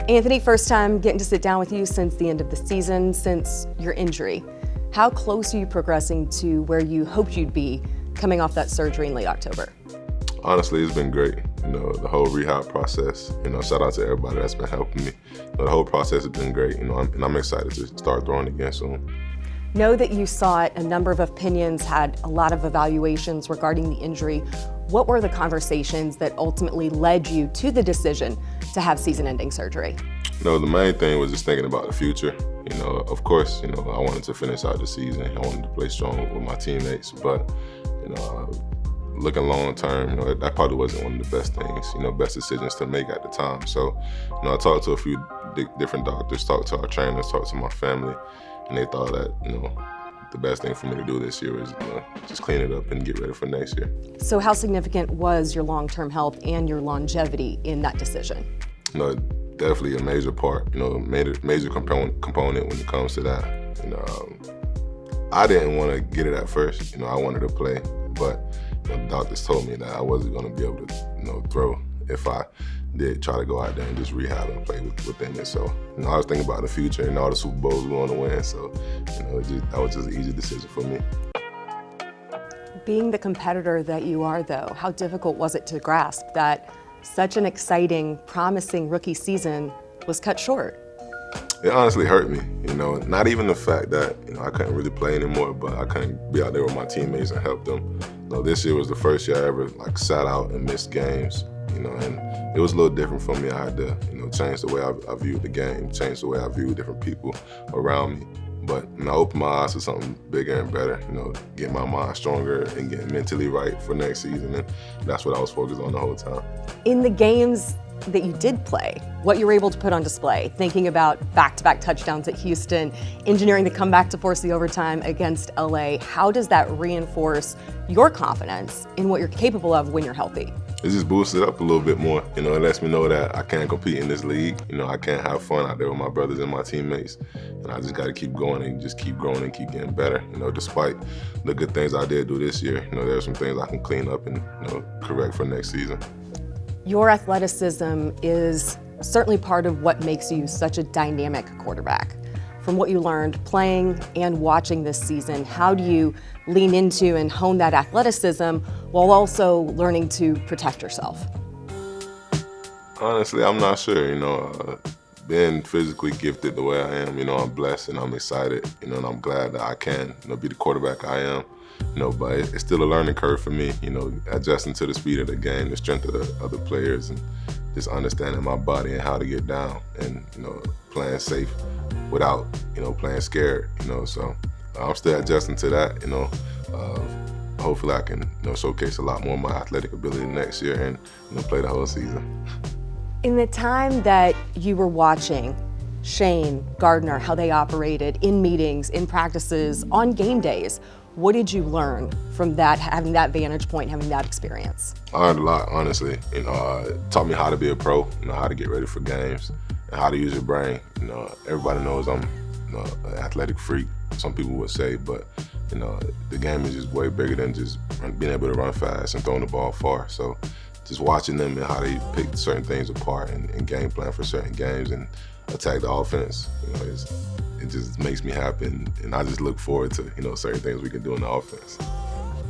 Anthony, first time getting to sit down with you since the end of the season, since your injury. How close are you progressing to where you hoped you'd be coming off that surgery in late October? Honestly, it's been great. The whole rehab process, shout out to everybody that's been helping me. The whole process has been great, and I'm excited to start throwing again soon. Know that you saw it, a number of opinions, had a lot of evaluations regarding the injury. What were the conversations that ultimately led you to the decision to have season-ending surgery? The main thing was just thinking about the future. Of course, I wanted to finish out the season. I wanted to play strong with my teammates, but, looking long term, that probably wasn't one of the best things, best decisions to make at the time. So, I talked to a few different doctors, talked to our trainers, talked to my family, and they thought that, the best thing for me to do this year was just clean it up and get ready for next year. So how significant was your long-term health and your longevity in that decision? Definitely a major part, major component when it comes to that. I didn't want to get it at first, I wanted to play, but the doctors told me that I wasn't going to be able to, throw if I did try to go out there and just rehab and play within it. So, I was thinking about the future and all the Super Bowls we want to win. So, that was just an easy decision for me. Being the competitor that you are, though, how difficult was it to grasp that such an exciting, promising rookie season was cut short? It honestly hurt me, not even the fact that, I couldn't really play anymore, but I couldn't be out there with my teammates and help them. This year was the first year I ever sat out and missed games, and it was a little different for me. I had to, change the way I viewed the game, change the way I viewed different people around me. But I opened my eyes to something bigger and better, get my mind stronger and get mentally right for next season, and that's what I was focused on the whole time. In the games that you did play, what you were able to put on display, thinking about back-to-back touchdowns at Houston, engineering the comeback to force the overtime against LA, how does that reinforce your confidence in what you're capable of when you're healthy? It just boosts it up a little bit more. It lets me know that I can compete in this league. I can have fun out there with my brothers and my teammates. And I just got to keep going and just keep growing and keep getting better. Despite the good things I did do this year, there's some things I can clean up and, correct for next season. Your athleticism is certainly part of what makes you such a dynamic quarterback. From what you learned playing and watching this season, how do you lean into and hone that athleticism while also learning to protect yourself? Honestly, I'm not sure. Being physically gifted the way I am, I'm blessed and I'm excited, and I'm glad that I can, be the quarterback I am. But it's still a learning curve for me, adjusting to the speed of the game, the strength of the other players, and just understanding my body and how to get down and, playing safe without, playing scared, So I'm still adjusting to that, Hopefully I can, showcase a lot more of my athletic ability next year and, play the whole season. In the time that you were watching Shane, Gardner, how they operated in meetings, in practices, on game days, what did you learn from that, having that vantage point, having that experience? I learned a lot, honestly. It taught me how to be a pro, how to get ready for games, and how to use your brain. Everybody knows I'm an athletic freak, some people would say, but the game is just way bigger than just being able to run fast and throwing the ball far. So just watching them and how they pick certain things apart and game plan for certain games and attack the offense, it just makes me happy, and I just look forward to, certain things we can do in the offense.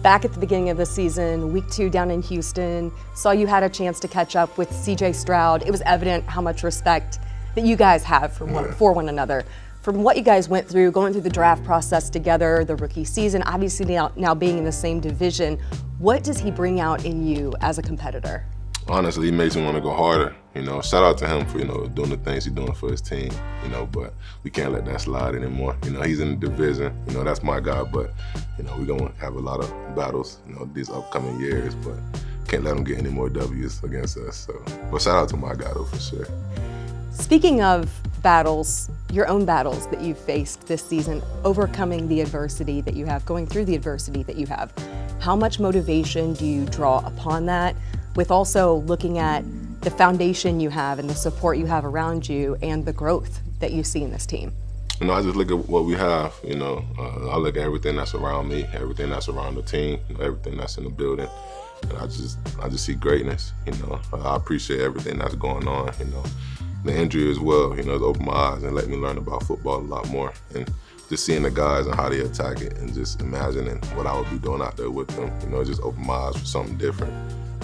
Back at the beginning of the season, week 2 down in Houston, saw you had a chance to catch up with C.J. Stroud. It was evident how much respect that you guys have for one another. From what you guys went through, going through the draft process together, the rookie season, obviously now being in the same division, what does he bring out in you as a competitor? Honestly, he makes me want to go harder. Shout out to him for, doing the things he's doing for his team, but we can't let that slide anymore. He's in the division, that's my guy, but, we're going to have a lot of battles, these upcoming years, but can't let him get any more W's against us. So, but shout out to my guy, though, for sure. Speaking of battles, your own battles that you've faced this season, overcoming the adversity that you have, going through the adversity that you have, how much motivation do you draw upon that, with also looking at the foundation you have and the support you have around you and the growth that you see in this team? I just look at what we have, I look at everything that's around me, everything that's around the team, everything that's in the building, and I just see greatness, I appreciate everything that's going on, the injury as well, you know, it opened my eyes and let me learn about football a lot more. And just seeing the guys and how they attack it and just imagining what I would be doing out there with them, you know, it just opened my eyes for something different.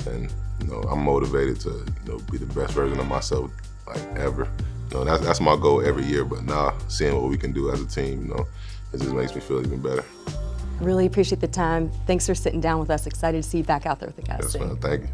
And, you know, I'm motivated to, you know, be the best version of myself, like, ever. You know, that's my goal every year, but now seeing what we can do as a team, you know, it just makes me feel even better. Really appreciate the time. Thanks for sitting down with us. Excited to see you back out there with the guys. Yes, man. Thank you.